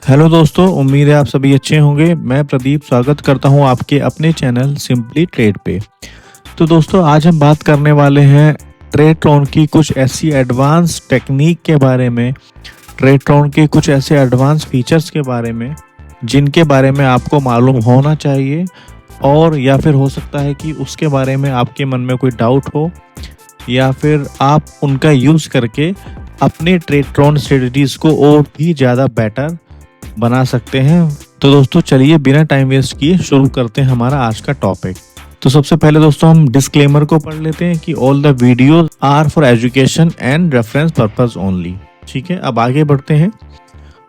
Hello दोस्तों, उम्मीद है आप सभी अच्छे होंगे। मैं प्रदीप स्वागत करता हूं आपके अपने चैनल सिंपली ट्रेड पे। तो दोस्तों, आज हम बात करने वाले हैं ट्रेडट्रॉन की कुछ ऐसी एडवांस टेक्निक के बारे में, ट्रेडट्रॉन के कुछ ऐसे एडवांस फीचर्स के बारे में जिनके बारे में आपको मालूम होना चाहिए, और या फिर हो सकता है कि उसके बारे में आपके मन में कोई डाउट हो, या फिर आप उनका यूज़ करके अपने ट्रेडट्रॉन स्ट्रेटजीज को और भी ज़्यादा बेटर बना सकते हैं। तो दोस्तों, चलिए बिना टाइम वेस्ट किए शुरू करते हैं हमारा आज का टॉपिक। तो सबसे पहले दोस्तों, हम डिस्क्लेमर को पढ़ लेते हैं कि all the videos are for education and reference purpose only. ठीक है, अब आगे बढ़ते हैं।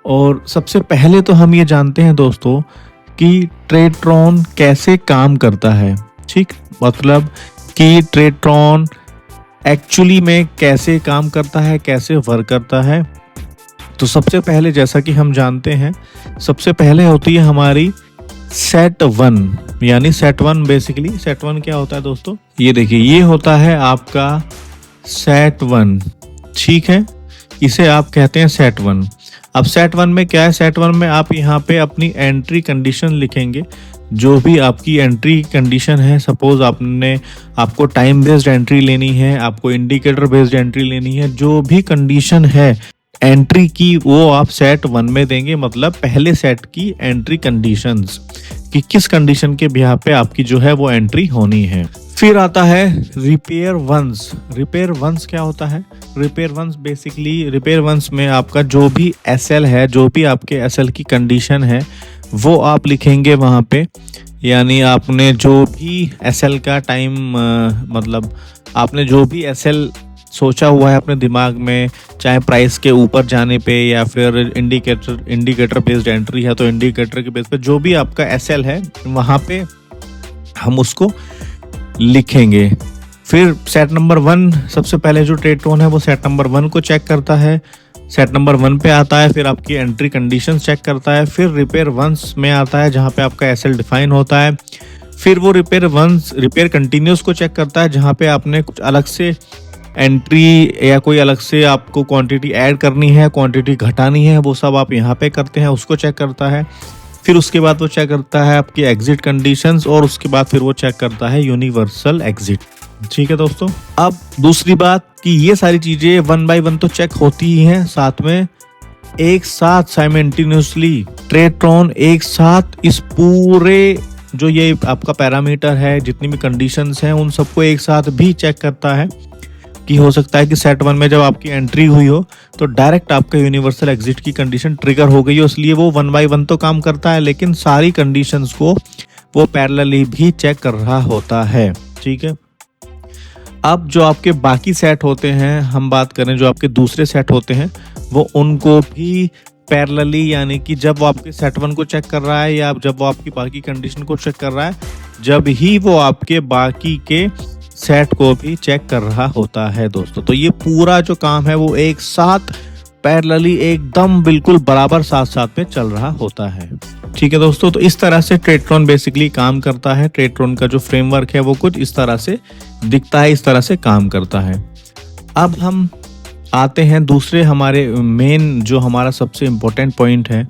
और सबसे पहले तो हम ये जानते हैं दोस्तों कि ट्रेडट्रॉन कैसे काम करता है। ठीक, मतलब कि ट्रेडट्रॉन एक्चुअली में कैसे काम करता है, कैसे वर्क करता है। तो सबसे पहले, जैसा कि हम जानते हैं, सबसे पहले होती है हमारी सेट वन, यानी set one. Basically set one क्या होता है दोस्तों, ये देखिए, ये होता है आपका सेट वन। ठीक है, इसे आप कहते हैं सेट वन। अब सेट वन में क्या है, सेट वन में आप यहाँ पे अपनी एंट्री कंडीशन लिखेंगे। जो भी आपकी एंट्री कंडीशन है, सपोज आपको टाइम बेस्ड एंट्री लेनी है, आपको इंडिकेटर बेस्ड एंट्री लेनी है, जो भी कंडीशन है एंट्री की, वो आप सेट वन में देंगे। मतलब पहले सेट की एंट्री कंडीशंस कि किस कंडीशन के बिहार पे आपकी जो है वो एंट्री होनी है। फिर आता है रिपेयर वंस। रिपेयर वंस क्या होता है? Repair once basically, repair once में आपका जो भी एसएल है, जो भी आपके एसएल की कंडीशन है, वो आप लिखेंगे वहाँ पे। यानी आपने जो भी एसएल का टाइम, मतलब आपने जो भी एसएल सोचा हुआ है अपने दिमाग में, चाहे प्राइस के ऊपर जाने पे या फिर इंडिकेटर बेस्ड एंट्री है तो इंडिकेटर के बेस पे जो भी आपका एसएल है, वहाँ पे हम उसको लिखेंगे। फिर सेट नंबर वन, सबसे पहले जो ट्रेडट्रॉन है वो सेट नंबर वन को चेक करता है, सेट नंबर वन पे आता है। फिर आपकी एंट्री कंडीशन चेक करता है। फिर रिपेयर वंस में आता है जहाँ पे आपका एसएल डिफाइन होता है। फिर वो रिपेयर कंटिन्यूस को चेक करता है, जहाँ पे आपने कुछ अलग से एंट्री या कोई अलग से आपको क्वांटिटी ऐड करनी है, क्वांटिटी घटानी है, वो सब आप यहाँ पे करते हैं, उसको चेक करता है। फिर उसके बाद वो चेक करता है आपकी एग्जिट कंडीशंस, और उसके बाद फिर वो चेक करता है यूनिवर्सल एग्जिट। ठीक है दोस्तों, अब दूसरी बात कि ये सारी चीजें वन बाय वन तो चेक होती ही हैं, साथ में एक साथ साइमल्टेनियसली ट्रेडट्रॉन एक साथ इस पूरे जो ये आपका पैरामीटर है, जितनी भी कंडीशंस हैं, उन सबको एक साथ भी चेक करता है। कि हो सकता है कि सेट वन में जब आपकी एंट्री हुई हो तो डायरेक्ट आपका यूनिवर्सल एग्जिट की कंडीशन ट्रिगर हो गई हो, इसलिए वो वन बाय वन तो काम करता है, लेकिन सारी कंडीशंस को वो पैरेलली भी चेक कर रहा होता है। ठीक है, अब जो आपके बाकी सेट होते हैं, हम बात करें जो आपके दूसरे सेट होते हैं, वो उनको भी पैरेलली, यानी कि जब वो आपके सेट वन को चेक कर रहा है या जब वो आपकी बाकी कंडीशन को चेक कर रहा है, जब ही वो आपके बाकी के सेट को भी चेक कर रहा होता है दोस्तों। तो ये पूरा जो काम है वो एक साथ पैरेलली एकदम बिल्कुल बराबर साथ साथ में चल रहा होता है। ठीक है दोस्तों, तो इस तरह से ट्रेडट्रॉन बेसिकली काम करता है। ट्रेडट्रॉन का जो फ्रेमवर्क है वो कुछ इस तरह से दिखता है, इस तरह से काम करता है। अब हम आते हैं दूसरे हमारे मेन, जो हमारा सबसे इम्पोर्टेंट पॉइंट है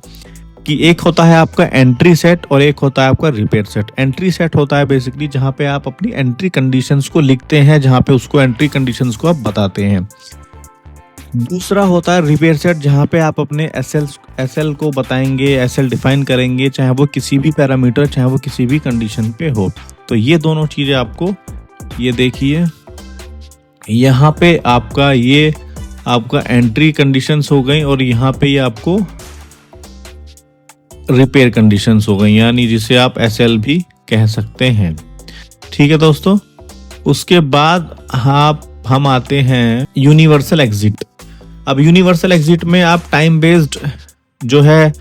कि एक होता है आपका एंट्री सेट और एक होता है आपका रिपेयर सेट। एंट्री सेट होता है बेसिकली जहाँ पे आप अपनी एंट्री कंडीशंस को लिखते हैं, जहाँ पे उसको एंट्री कंडीशंस को आप बताते हैं। दूसरा होता है रिपेयर सेट, जहाँ पे आप अपने एसएल को बताएंगे, एसएल डिफाइन करेंगे, चाहे वो किसी भी पैरामीटर, चाहे वो किसी भी कंडीशन पे हो। तो ये दोनों चीज़ें आपको, ये देखिए, यहाँ पे आपका एंट्री कंडीशंस हो गई और यहाँ पे ये आपको रिपेयर कंडीशंस हो गई, यानी जिसे आप एसएल भी कह सकते हैं। ठीक है दोस्तों, उसके बाद हम आते हैं यूनिवर्सल एग्जिट। अब यूनिवर्सल एग्जिट में आप टाइम बेस्ड जो है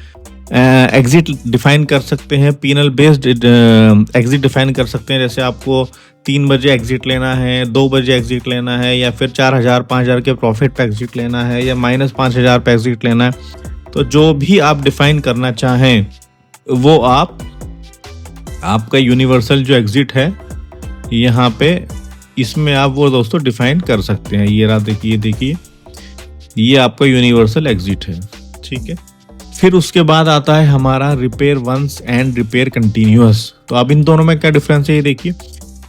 एग्जिट डिफाइन कर सकते हैं, पीनल बेस्ड एग्जिट डिफाइन कर सकते हैं। जैसे आपको 3 बजे एग्जिट लेना है, 2 बजे एग्जिट लेना है, या फिर 4,000 5,000 के प्रॉफिट पे एग्जिट लेना है, या -5,000 पे एग्जिट लेना है। तो जो भी आप डिफाइन करना चाहें वो आपका यूनिवर्सल जो एग्जिट है यहाँ पे, इसमें आप वो दोस्तों डिफाइन कर सकते हैं। ये रहा, देखिए ये आपका यूनिवर्सल एग्जिट है। ठीक है, फिर उसके बाद आता है हमारा repair once and repair continuous. तो अब इन दोनों में क्या डिफरेंस है ये देखिए।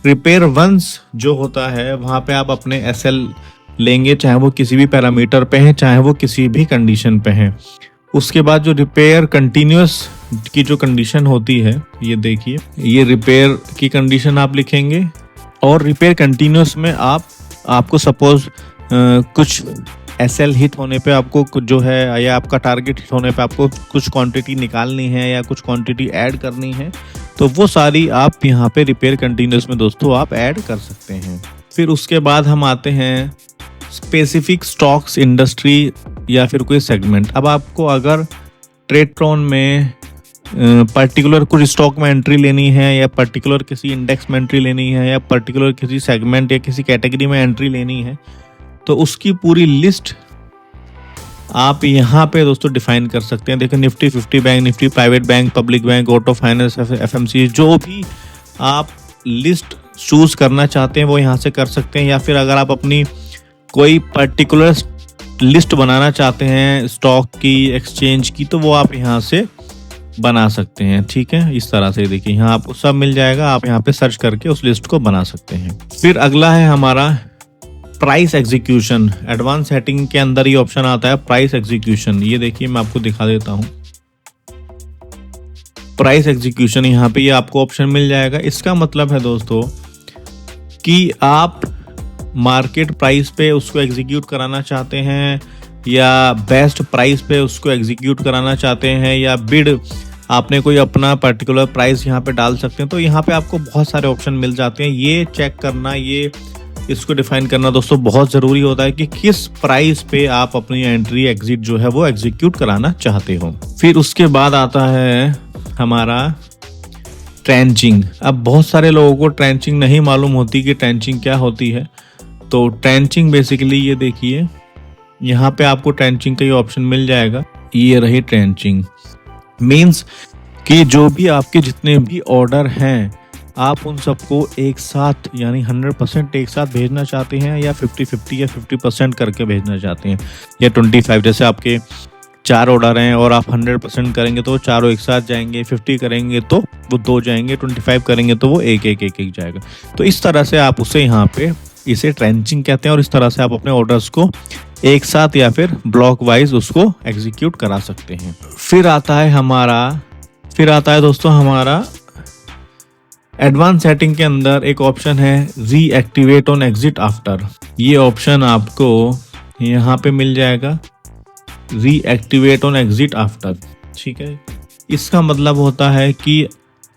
रिपेयर वंस जो होता है वहाँ पे आप अपने एसएल लेंगे, चाहे वो किसी भी पैरामीटर पे है, चाहे वो किसी भी कंडीशन पे है। उसके बाद जो रिपेयर कंटिन्यूअस की जो कंडीशन होती है, ये देखिए, ये रिपेयर की कंडीशन आप लिखेंगे। और रिपेयर कंटिन्यूअस में आपको सपोज कुछ एसएल हिट होने पे आपको कुछ जो है, या आपका टारगेट हिट होने पे आपको कुछ क्वांटिटी निकालनी है या कुछ क्वांटिटी ऐड करनी है, तो वो सारी आप यहाँ पे रिपेयर कंटिन्यूअस में दोस्तों आप ऐड कर सकते हैं। फिर उसके बाद हम आते हैं स्पेसिफिक स्टॉक्स, इंडस्ट्री या फिर कोई सेगमेंट। अब आपको अगर ट्रेडट्रॉन में पर्टिकुलर कुछ स्टॉक में एंट्री लेनी है, या पर्टिकुलर किसी इंडेक्स में एंट्री लेनी है, या पर्टिकुलर किसी सेगमेंट या किसी कैटेगरी में एंट्री लेनी है, तो उसकी पूरी लिस्ट आप यहाँ पे दोस्तों डिफाइन कर सकते हैं। देखो, Nifty 50 bank, Nifty private bank, public bank, auto finance, FMC, जो भी आप लिस्ट चूज करना चाहते हैं वो यहाँ से कर सकते हैं। या फिर अगर आप अपनी कोई पर्टिकुलर लिस्ट बनाना चाहते हैं स्टॉक की, एक्सचेंज की, तो वो आप यहाँ से बना सकते हैं। ठीक है, इस तरह से देखिए यहाँ आपको सब मिल जाएगा, आप यहाँ पे सर्च करके उस लिस्ट को बना सकते हैं। फिर अगला है हमारा प्राइस एग्जीक्यूशन। एडवांस सेटिंग के अंदर ये ऑप्शन आता है प्राइस एग्जीक्यूशन। ये देखिए मैं आपको दिखा देता हूँ। प्राइस एग्जीक्यूशन यहाँ पे ये आपको ऑप्शन मिल जाएगा। इसका मतलब है दोस्तों कि आप मार्केट प्राइस पे उसको एग्जीक्यूट कराना चाहते हैं, या बेस्ट प्राइस पे उसको एग्जीक्यूट कराना चाहते हैं, या बिड आपने कोई अपना पर्टिकुलर प्राइस यहाँ पे डाल सकते हैं। तो यहाँ पे आपको बहुत सारे ऑप्शन मिल जाते हैं। ये चेक करना, ये इसको डिफाइन करना दोस्तों बहुत ज़रूरी होता है कि किस प्राइस पे आप अपनी एंट्री एग्जिट जो है वो एग्जीक्यूट कराना चाहते हो। फिर उसके बाद आता है हमारा ट्रेंचिंग। अब बहुत सारे लोगों को ट्रेंचिंग नहीं मालूम होती कि ट्रेंचिंग क्या होती है। तो ट्रेंचिंग बेसिकली ये देखिए, यहाँ पे आपको ट्रेंचिंग का ये ऑप्शन मिल जाएगा। ये रही ट्रेंचिंग, मीन्स कि जो भी आपके जितने भी ऑर्डर हैं आप उन सबको एक साथ, यानी 100% एक साथ भेजना चाहते हैं, या 50-50 या 50% करके भेजना चाहते हैं, या 25। जैसे आपके 4 ऑर्डर हैं और आप 100% करेंगे तो वो चारों एक साथ जाएंगे, 50 करेंगे तो वो 2 जाएंगे, 25 करेंगे तो वो एक जाएगा। तो इस तरह से आप उसे यहाँ पे इसे ट्रेंचिंग कहते हैं, और इस तरह से आप अपने ऑर्डर्स को एक साथ या फिर ब्लॉक वाइज उसको एग्जीक्यूट करा सकते हैं। फिर आता है दोस्तों हमारा एडवांस सेटिंग के अंदर एक ऑप्शन है रीएक्टिवेट ऑन एग्जिट आफ्टर। ये ऑप्शन आपको यहाँ पे मिल जाएगा, रीएक्टिवेट ऑन एग्जिट आफ्टर। ठीक है, इसका मतलब होता है कि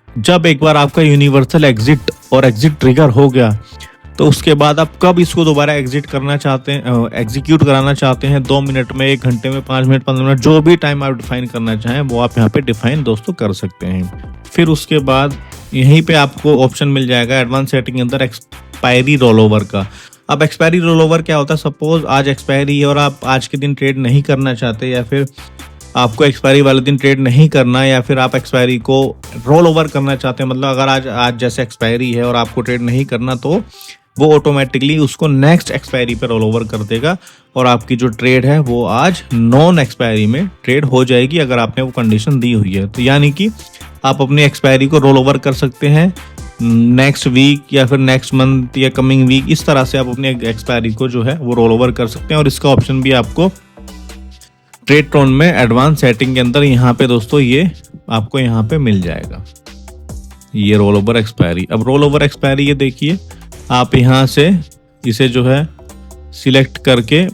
जब एक बार आपका यूनिवर्सल एग्जिट और एग्जिट ट्रिगर हो गया, तो उसके बाद आप कब इसको दोबारा एग्जिट करना चाहते हैं, एग्जीक्यूट कराना चाहते हैं, 2 मिनट में, 1 घंटे में, 5 मिनट, 15 मिनट, जो भी टाइम आप डिफाइन करना चाहें वो आप यहाँ पे डिफाइन दोस्तों कर सकते हैं। फिर उसके बाद यहीं पे आपको ऑप्शन मिल जाएगा एडवांस सेटिंग के अंदर एक्सपायरी रोल ओवर का। अब एक्सपायरी रोल ओवर क्या होता है? सपोज आज एक्सपायरी है और आप आज के दिन ट्रेड नहीं करना चाहते, या फिर आपको एक्सपायरी वाले दिन ट्रेड नहीं करना, या फिर आप एक्सपायरी को रोल ओवर करना चाहते हैं। मतलब अगर आज जैसे एक्सपायरी है और आपको ट्रेड नहीं करना, तो वो ऑटोमेटिकली उसको नेक्स्ट एक्सपायरी पे रोल ओवर कर देगा, और आपकी जो ट्रेड है वो आज नॉन एक्सपायरी में ट्रेड हो जाएगी, अगर आपने वो कंडीशन दी हुई है। तो यानी कि आप अपनी एक्सपायरी को रोल ओवर कर सकते हैं नेक्स्ट वीक या फिर नेक्स्ट मंथ या कमिंग वीक। इस तरह से आप अपनी एक्सपायरी को जो है वो रोल ओवर कर सकते हैं, और इसका ऑप्शन भी आपको ट्रेडट्रॉन में एडवांस सेटिंग के अंदर यहाँ पे दोस्तों ये आपको यहाँ पे मिल जाएगा, ये रोल ओवर एक्सपायरी। अब रोल ओवर एक्सपायरी ये देखिए, आप यहाँ से इसे जो है सिलेक्ट करके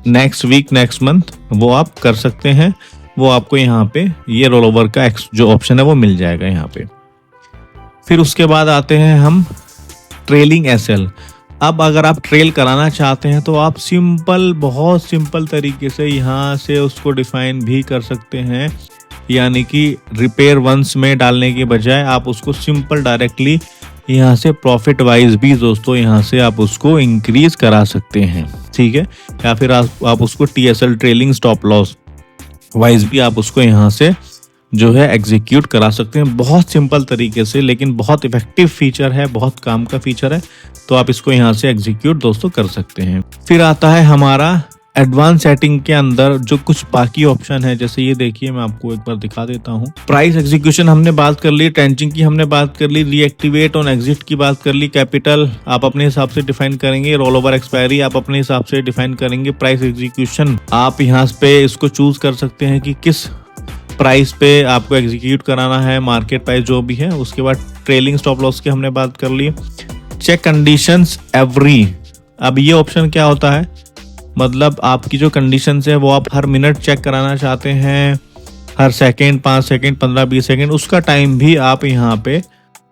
नेक्स्ट वीक, नेक्स्ट मंथ वो आप कर सकते हैं। वो आपको यहाँ पे ये रोल ओवर का जो ऑप्शन है वो मिल जाएगा यहाँ पे। फिर उसके बाद आते हैं हम ट्रेलिंग एसएल। अब अगर आप ट्रेल कराना चाहते हैं तो आप बहुत सिंपल तरीके से यहाँ से उसको डिफाइन भी कर सकते हैं, यानी कि रिपेयर वंस में डालने के बजाय आप उसको सिंपल डायरेक्टली यहाँ से प्रॉफिट वाइज भी दोस्तों यहाँ से आप उसको इंक्रीज करा सकते हैं। ठीक है, या फिर आप उसको TSL trailing stop loss wise भी आप उसको यहाँ से जो है एग्जीक्यूट करा सकते हैं। बहुत सिंपल तरीके से, लेकिन बहुत इफेक्टिव फीचर है, बहुत काम का फीचर है, तो आप इसको यहाँ से एग्जीक्यूट दोस्तों कर सकते हैं। फिर आता है हमारा एडवांस सेटिंग के अंदर जो कुछ बाकी ऑप्शन है, जैसे ये देखिए मैं आपको एक बार दिखा देता हूँ। प्राइस एग्जीक्यूशन हमने बात कर ली, ट्रेंचिंग की हमने बात कर ली, रीएक्टिवेट ऑन एग्जिट की बात कर ली, कैपिटल आप अपने हिसाब से डिफाइन करेंगे, रोल ओवर एक्सपायरी आप अपने हिसाब से डिफाइन करेंगे, प्राइस एग्जीक्यूशन आप यहाँ पे इसको चूज कर सकते हैं कि किस प्राइस पे आपको एग्जीक्यूट कराना है, मार्केट प्राइस जो भी है। उसके बाद ट्रेलिंग स्टॉप लॉस की हमने बात कर ली। चेक कंडीशंस एवरी, अब ये ऑप्शन क्या होता है, मतलब आपकी जो कंडीशंस है वो आप हर मिनट चेक कराना चाहते हैं, हर सेकंड, 5 सेकंड, 15, 20 सेकंड, उसका टाइम भी आप यहाँ पे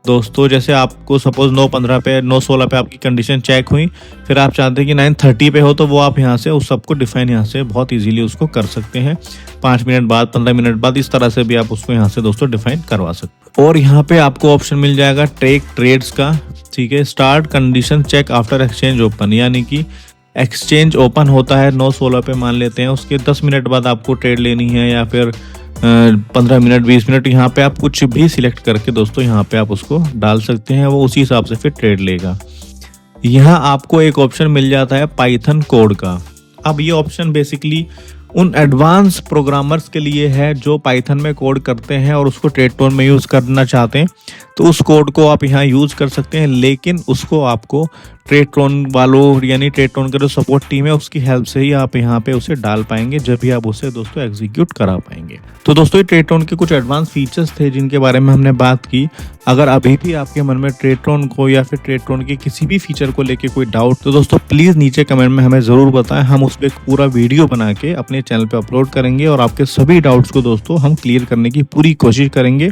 दोस्तों, जैसे आपको सपोज 9:15 पे 9:16 पे आपकी कंडीशन चेक हुई, फिर आप चाहते हैं कि 9:30 पे हो, तो वो आप यहाँ से उस सबको डिफाइन यहाँ से बहुत इजीली उसको कर सकते हैं। 5 मिनट बाद, 15 मिनट बाद, इस तरह से भी आप उसको यहाँ से दोस्तों डिफाइन करवा सकते हैं। और यहाँ पे आपको ऑप्शन मिल जाएगा टेक ट्रेड्स का, ठीक है। Start condition check after exchange open, यानी कि एक्सचेंज ओपन होता है 9:16 पे मान लेते हैं, उसके 10 मिनट बाद आपको ट्रेड लेनी है या फिर 15 मिनट, 20 मिनट, यहाँ पे आप कुछ भी सिलेक्ट करके दोस्तों यहाँ पे आप उसको डाल सकते हैं, वो उसी हिसाब से फिर ट्रेड लेगा। यहाँ आपको एक ऑप्शन मिल जाता है पाइथन कोड का। अब ये ऑप्शन बेसिकली उन एडवांस प्रोग्रामर्स के लिए है जो पाइथन में कोड करते हैं और उसको ट्रेडटोन में यूज़ करना चाहते हैं, तो उस कोड को आप यहाँ यूज़ कर सकते हैं, लेकिन उसको आपको ट्रेडटोन वालों यानी ट्रेडटोन का जो सपोर्ट टीम है उसकी हेल्प से ही आप यहाँ पे उसे डाल पाएंगे, जब भी आप उसे दोस्तों एग्जीक्यूट करा पाएंगे। तो दोस्तों ये ट्रेडटोन के कुछ एडवांस फीचर्स थे जिनके बारे में हमने बात की। अगर अभी भी आपके मन में ट्रेडटोन को या फिर ट्रेडटोन के किसी भी फीचर को लेके कोई डाउट, तो दोस्तों प्लीज़ नीचे कमेंट में हमें ज़रूर बताएं, हम उस पर एक पूरा वीडियो बना के अपने चैनल पे अपलोड करेंगे और आपके सभी डाउट्स को दोस्तों हम क्लियर करने की पूरी कोशिश करेंगे।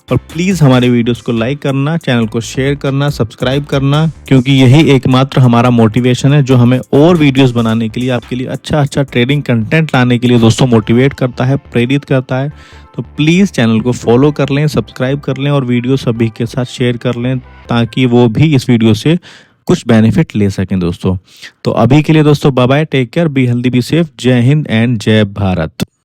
और प्लीज़ हमारे वीडियोस को लाइक करना, चैनल को शेयर करना, सब्सक्राइब करना, क्योंकि यही एकमात्र हमारा मोटिवेशन है जो हमें और वीडियोस बनाने के लिए, आपके लिए अच्छा ट्रेडिंग कंटेंट लाने के लिए दोस्तों मोटिवेट करता है, प्रेरित करता है। तो प्लीज़ चैनल को फॉलो कर लें, सब्सक्राइब कर लें और वीडियो सभी के साथ शेयर कर लें, ताकि वो भी इस वीडियो से कुछ बेनिफिट ले सकें दोस्तों। तो अभी के लिए दोस्तों bye bye, take care, be healthy, be safe, जय हिंद एंड जय भारत।